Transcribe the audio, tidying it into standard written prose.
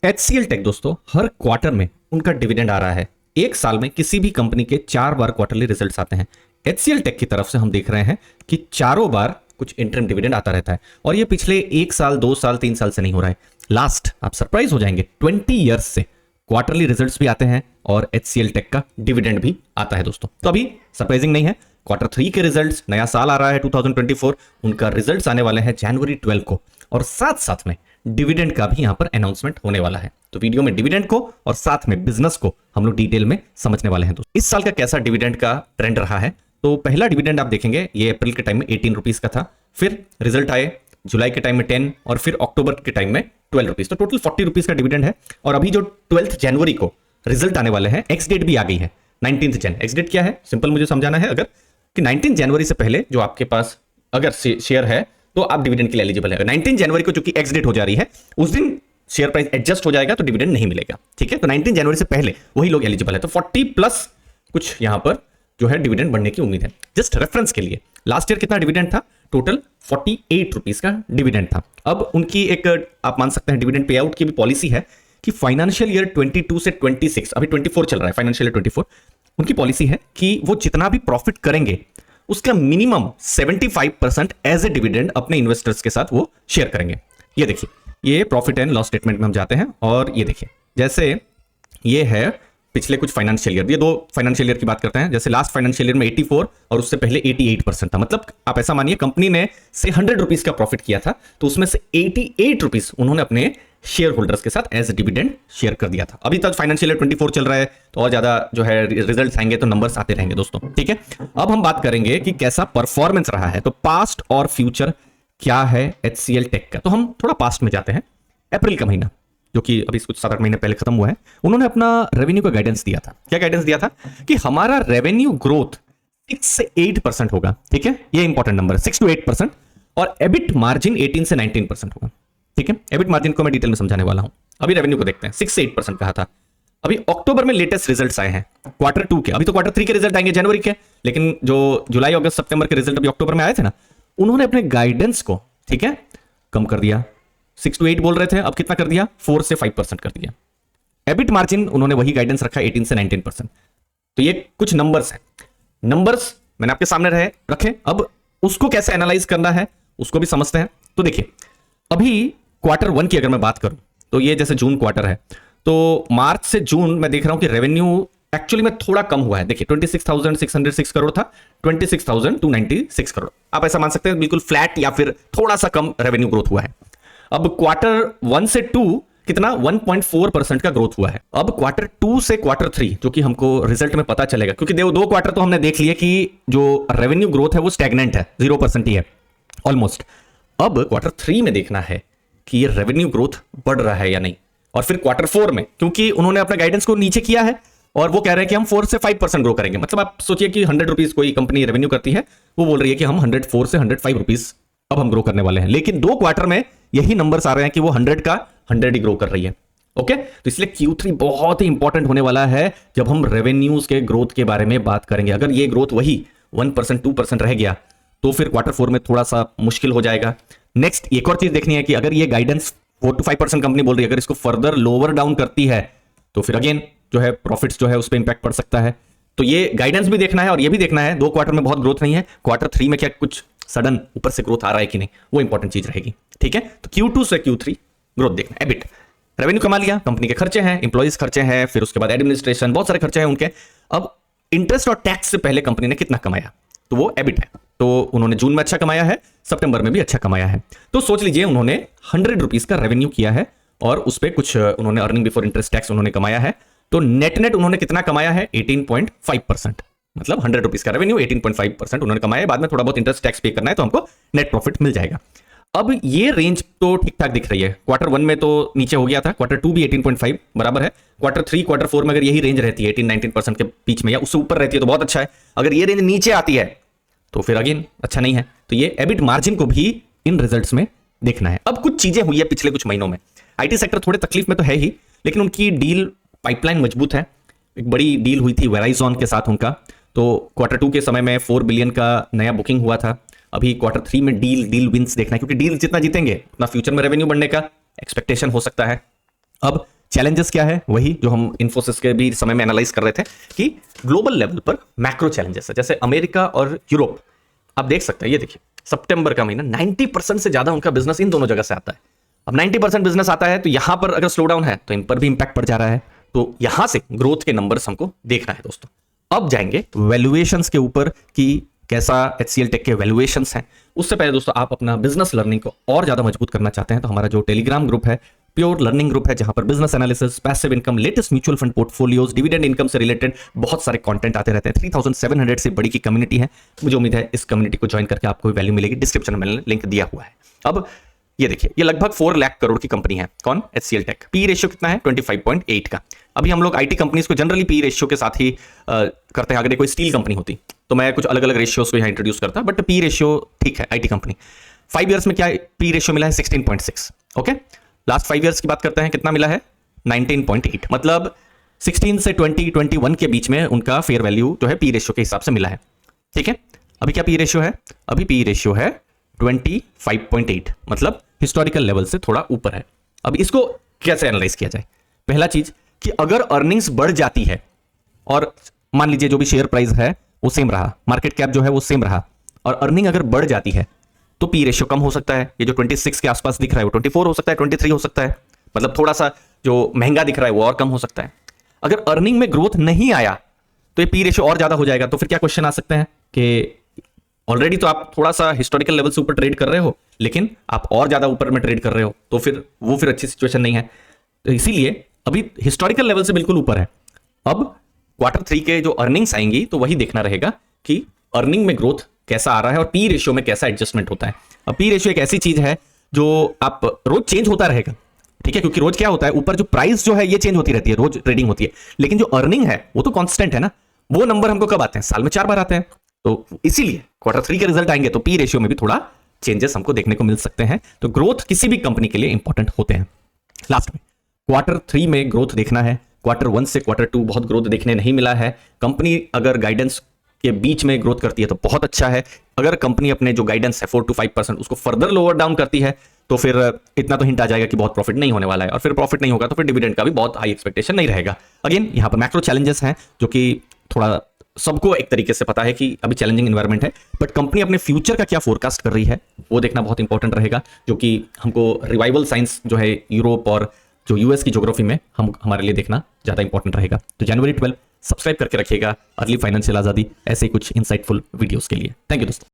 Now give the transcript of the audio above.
HCL take दोस्तों हर quarter में उनका डिविडेंड आ रहा है। एक साल में किसी भी कंपनी के 4 बार क्वार्टरली रिजल्ट्स आते हैं। HCL टेक की तरफ से हम देख रहे हैं कि चारों बार कुछ इंटरम डिविडेंड आता रहता है और ये पिछले 1 साल 2 साल 3 साल से नहीं हो रहा है। लास्ट आप सरप्राइज हो जाएंगे 20 ईयर्स से क्वार्टरली रिजल्ट्स भी आते हैं और HCL टेक का डिविडेंड भी आता है दोस्तों। तो अभी सरप्राइजिंग नहीं है, Q3 के रिजल्ट्स, नया साल आ रहा है 2024, उनका रिजल्ट्स आने वाले हैं जनवरी 12 को और साथ साथ में डिविडेंड का भी यहां पर अनाउंसमेंट होने वाला है। तो वीडियो में डिविडेंड को और साथ में बिजनेस को हम लोग डिटेल में समझने वाले हैं। तो इस साल का कैसा डिविडेंड का ट्रेंड रहा है, तो पहला डिविडेंड आप देखेंगे ये अप्रैल के टाइम में 18 रुपीज का था, फिर रिजल्ट आए जुलाई के टाइम में 10 और फिर अक्टूबर के टाइम में 12 रुपीज, तो टोटल 40 रुपीज का डिविडेंड है। और अभी जो 12 जनवरी को रिजल्ट आने वाले हैं, एक्स डेट भी आ गई है 19 जन। एक्स डेट क्या है, सिंपल मुझे समझाना है अगर कि 19 जनवरी से पहले जो आपके पास अगर शेयर है तो आप डिविडेंड के लिए एलिजिबल है। 19 जनवरी को चूंकि एक्स डेट हो जा रही है, उस दिन शेयर प्राइस एडजस्ट हो जाएगा तो डिविडेंड नहीं मिलेगा। ठीक है, तो 19 जनवरी से पहले वही लोग एलिजिबल है। तो 40 प्लस कुछ यहां पर जो है डिविडेंड बढ़ने की उम्मीद है। जस्ट रेफरेंस के लिए लास्ट ईयर कितना डिविडेंड था, टोटल 48 रुपीज का डिविडेंड था। अब उनकी एक आप मान सकते हैं डिविडेंड पे आउट की भी पॉलिसी है कि फाइनेंशियल ईयर 22 से 26, अभी 24 चल रहा है, फाइनेंशियल ईयर 24, उनकी पॉलिसी है कि वो जितना भी प्रॉफिट करेंगे उसका मिनिमम 75% एज ए डिविडेंड अपने इन्वेस्टर्स के साथ वो शेयर करेंगे। ये देखिए, ये प्रॉफिट एंड लॉस स्टेटमेंट में हम जाते हैं और ये देखिए, जैसे ये है पिछले कुछ फाइनेंशियल ईयर, ये 2 फाइनेंशियल ईयर की बात करते हैं। जैसे लास्ट फाइनेंशियल ईयर में 84 और उससे पहले 88% था। मतलब आप ऐसा मानिए कंपनी ने से 100 रुपीज का प्रॉफिट किया था तो उसमें से 88 रुपीज उन्होंने अपने शेयर होल्डर्स के साथ एज डिविडेंड शेयर कर दिया था। अभी तक फाइनेंशियल ईयर 24 चल रहा है तो और ज्यादा जो है रिजल्ट्स आएंगे तो नंबर्स आते रहेंगे दोस्तों। ठीक है, अब हम बात करेंगे कि कैसा परफॉर्मेंस रहा है, तो पास्ट और फ्यूचर क्या है HCL टेक का। तो हम थोड़ा पास्ट में जाते हैं। अप्रैल का महीना जो कि अभी कुछ 7-8 महीने पहले खत्म हुआ है, उन्होंने अपना रेवेन्यू का गाइडेंस दिया था। क्या गाइडेंस दिया था कि हमारा रेवेन्यू ग्रोथ 6 से 8% होगा। ठीक है, ये इंपॉर्टेंट नंबर है, 6 to 8%, और एबिट मार्जिन 18 से 19% होगा। ठीक है, एबिट मार्जिन को मैं डिटेल में समझाने वाला हूं। अभी रेवेन्यू को देखते हैं, 6 से 8% कहा था। अभी अक्टूबर में लेटेस्ट रिजल्ट्स आए हैं Q2 के। अभी तो Q3 के रिजल्ट आएंगे जनवरी के, लेकिन जो जुलाई अगस्त सितंबर के रिजल्ट अभी अक्टूबर में आए थे ना, उन्होंने अपने गाइडेंस को ठीक है कम कर दिया। 6 to 8 बोल रहे थे, अब कितना कर दिया, 4 से 5% कर दिया। एबिट मार्जिन उन्होंने वही गाइडेंस रखा 18 से 19%। तो ये कुछ नंबर्स हैं, नंबर्स मैंने आपके सामने रखे। अब उसको कैसे एनालाइज करना है उसको भी समझते हैं। तो देखिए, अभी Q1 की अगर मैं बात करूं तो ये जैसे जून क्वार्टर है, तो मार्च से जून मैं देख रहा हूं कि रेवेन्यू एक्चुअली में थोड़ा कम हुआ है। देखिए 26,606 करोड़ था, 26,296 करोड़। आप ऐसा मान सकते हैं बिल्कुल फ्लैट या फिर थोड़ा सा कम रेवेन्यू ग्रोथ हुआ है। अब Q1 से 2 कितना 1.4% का ग्रोथ हुआ है। अब Q2 से Q3 जो कि हमको रिजल्ट में पता चलेगा, क्योंकि 2 क्वार्टर तो हमने देख लिए कि जो रेवेन्यू ग्रोथ है वो स्टैग्नेंट है, 0% ही है ऑलमोस्ट। अब Q3 में देखना है कि ये रेवेन्यू ग्रोथ बढ़ रहा है या नहीं, और फिर Q4 में, क्योंकि उन्होंने अपने गाइडेंस को नीचे किया है और वो कह रहे हैं कि हम 4 से 5% ग्रो करेंगे। मतलब आप सोचिए कि 100 रुपीज कोई कंपनी रेवेन्यू करती है, वो बोल रही है कि हम 104 से 105 रुपीज अब हम ग्रो करने वाले हैं। लेकिन 2 क्वार्टर में यही नंबर्स आ रहे हैं कि वो 100 का 100 ही ग्रो कर रही है। ओके, तो इसलिए Q3 बहुत ही इंपॉर्टेंट होने वाला है जब हम रेवेन्यूज के ग्रोथ के बारे में बात करेंगे। अगर ये ग्रोथ वही 1% 2% रह गया तो फिर Q4 में थोड़ा सा मुश्किल हो जाएगा। नेक्स्ट एक और चीज देखनी है कि अगर ये गाइडेंस 4 to 5% कंपनी बोल रही है, अगर इसको फर्दर लोअर डाउन करती है तो फिर अगेन जो है प्रॉफिट्स जो है उस पर इंपैक्ट पड़ सकता है। तो ये गाइडेंस भी देखना है और ये भी देखना है 2 क्वार्टर में बहुत ग्रोथ नहीं है, Q3 में क्या कुछ सडन ऊपर से ग्रोथ आ रहा है कि नहीं, वो इंपॉर्टेंट चीज रहेगी। ठीक है, तो Q2 से Q3 ग्रोथ देखना है। एबिट रेवेन्यू कमा लिया, कंपनी के खर्चे हैं, इंप्लॉइज खर्चे हैं, फिर उसके बाद एडमिनिस्ट्रेशन, बहुत सारे खर्चे हैं उनके। अब इंटरेस्ट और टैक्स से पहले कंपनी ने कितना कमाया, तो वो एबिट है। तो उन्होंने जून में अच्छा कमाया है, सितंबर में भी अच्छा कमाया है। तो सोच लीजिए उन्होंने 100 रुपीज का रेवेन्यू किया है और उस पर कुछ उन्होंने अर्निंग बिफोर इंटरेस्ट टैक्स उन्होंने कमाया है। तो नेट उन्होंने कितना कमाया है, 18.5%। मतलब 100 रुपीज का रेवेन्यू 18.5% उन्होंने कमाया है। बाद में थोड़ा बहुत इंटरेस्ट टैक्स पे करना है तो हमको नेट प्रॉफिट मिल जाएगा। अब ये रेंज तो ठीक ठाक दिख रही है। Q1 में तो नीचे हो गया था, Q2 भी 18.5 बराबर है। Q3 Q4 में अगर यही रेंज रहती है 18-19% के बीच में या उससे ऊपर रहती है तो बहुत अच्छा है। अगर ये रेंज नीचे आती है तो फिर अगेन अच्छा नहीं है। तो ये एबिट मार्जिन को भी इन रिजल्ट्स में देखना है। अब कुछ चीजें हुई है पिछले कुछ महीनों में, आईटी सेक्टर थोड़े तकलीफ में तो है ही, लेकिन उनकी डील पाइपलाइन मजबूत है। एक बड़ी डील हुई थी वेराइजॉन के साथ उनका, तो Q2 के समय में 4 बिलियन का नया बुकिंग हुआ था। अभी Q3 में डील विंस देखना है, क्योंकि डील जितना जीतेंगे उतना फ्यूचर में रेवेन्यू बढ़ने का एक्सपेक्टेशन हो सकता है। अब चैलेंजेस क्या है, वही जो हम इन्फोसिस के भी समय में एनालाइज कर रहे थे कि ग्लोबल लेवल पर मैक्रो चैलेंजेस है, जैसे अमेरिका और यूरोप। आप देख सकते हैं, ये देखिए सितंबर का महीना 90% से ज्यादा उनका बिजनेस इन दोनों जगह से आता है। अब 90% बिजनेस आता है तो यहां पर अगर स्लो डाउन है तो इन पर भी इंपैक्ट पड़ जा रहा है। तो यहां से ग्रोथ के नंबर्स हमको देखना है दोस्तों। अब जाएंगे वैल्यूएशंस के ऊपर कि कैसा एचसीएल टेक के वैल्यूएशंस हैं। उससे पहले दोस्तों, आप अपना बिजनेस लर्निंग को और ज्यादा मजबूत करना चाहते हैं तो हमारा जो टेलीग्राम ग्रुप है, प्योर लर्निंग ग्रुप है, जहां पर business analysis, passive income, latest mutual fund portfolios, dividend income से रिलेटेड बहुत सारे कंटेंट आते रहते हैं। 3700 से बड़ी की कम्युनिटी है। मुझे उम्मीद है इस कम्युनिटी को ज्वाइन करके आपको वैल्यू मिलेगी। डिस्क्रिप्शन में मैंने लिंक दिया हुआ है। अब ये देखिए, ये लगभग 4 लाख करोड़ की कंपनी है। कौन? HCL take. पी रेशियो कितना है? 25.8 का। अभी हम लोग आईटी कंपनीज को जनरली पी रेशियो के साथ ही करते हैं। अगर कोई स्टील कंपनी होती तो मैं कुछ अलग अलग रेशियोज को यहाँ इंट्रोड्यूस करता, बट पी रेशियो ठीक है आईटी कंपनी। 5 ईयर्स में क्या पी रेशियो मिला है? 16.6। ओके, लास्ट 5 ईयर्स की बात करते हैं, कितना मिला है? 19.8। मतलब 16 से 21 के बीच में उनका फेयर वैल्यू जो है पी रेशियो के हिसाब से मिला है। ठीक है, अभी क्या पी रेशियो है? अभी पी रेशियो है 25.8, मतलब हिस्टोरिकल लेवल से थोड़ा ऊपर है। अब इसको कैसे एनालाइज किया जाए? पहला चीज कि अगर अर्निंग्स बढ़ जाती है और मान लीजिए जो भी शेयर प्राइस है वो सेम रहा, मार्केट कैप जो है वो सेम रहा, और अर्निंग अगर बढ़ जाती है तो पी रेशियो कम हो सकता है। ये जो 26 के आसपास दिख रहा है वो 24 हो सकता है, 23 हो सकता है। मतलब थोड़ा सा जो महंगा दिख रहा है वो और कम हो सकता है। अगर अर्निंग में ग्रोथ नहीं आया तो ये पी रेशियो और ज्यादा हो जाएगा। तो फिर क्या क्वेश्चन आ सकते हैं कि ऑलरेडी तो आप थोड़ा सा हिस्टोरिकल लेवल से ऊपर ट्रेड कर रहे हो, लेकिन आप और ज्यादा ऊपर में ट्रेड कर रहे हो, तो फिर अच्छी सिचुएशन नहीं है। तो इसीलिए अभी हिस्टोरिकल लेवल से बिल्कुल ऊपर है। अब Q3 के जो अर्निंग्स आएंगी तो वही देखना रहेगा कि अर्निंग में ग्रोथ कैसा आ रहा है और पी रेशियो में कैसा एडजस्टमेंट होता है। अब पी रेशियो एक ऐसी चीज है जो आप रोज चेंज होता रहेगा, ठीक है, क्योंकि रोज क्या होता है, ऊपर जो प्राइस जो है ये चेंज होती रहती है, रोज ट्रेडिंग होती है, लेकिन जो अर्निंग है वो तो कांस्टेंट है ना। वो नंबर हमको कब आते हैं? साल में 4 बार आते हैं। तो इसीलिए Q3 के रिजल्ट आएंगे तो पी रेशियो में भी थोड़ा चेंजेस हमको देखने को मिल सकते हैं। तो ग्रोथ किसी भी कंपनी के लिए इंपॉर्टेंट होते हैं। लास्ट में Q3 में ग्रोथ देखना है। Q1 से Q2 बहुत ग्रोथ देखने नहीं मिला है। कंपनी अगर गाइडेंस के बीच में ग्रोथ करती है तो बहुत अच्छा है। अगर कंपनी अपने जो गाइडेंस है 4 to 5% उसको फर्दर लोअर डाउन करती है तो फिर इतना तो हिंट आ जाएगा कि बहुत प्रॉफिट नहीं होने वाला है, और फिर प्रॉफिट नहीं होगा तो फिर डिविडेंड का भी बहुत हाई एक्सपेक्टेशन नहीं रहेगा। अगेन यहाँ पर मैक्रो चैलेंजेस हैं जो कि थोड़ा सबको एक तरीके से पता है कि अभी चैलेंजिंग एनवायरनमेंट है, बट कंपनी अपने फ्यूचर का क्या फोरकास्ट कर रही है वो देखना बहुत इंपॉर्टेंट रहेगा, जो कि हमको रिवाइवल साइंस जो है यूरोप और जो यूएस की ज्योग्राफी में हमारे लिए देखना ज्यादा इंपॉर्टेंट रहेगा। तो जनवरी 12 सब्सक्राइब करके रखिएगा अर्ली फाइनेंशियल आजादी ऐसे कुछ इंसाइटफुल वीडियोस के लिए। थैंक यू दोस्तों।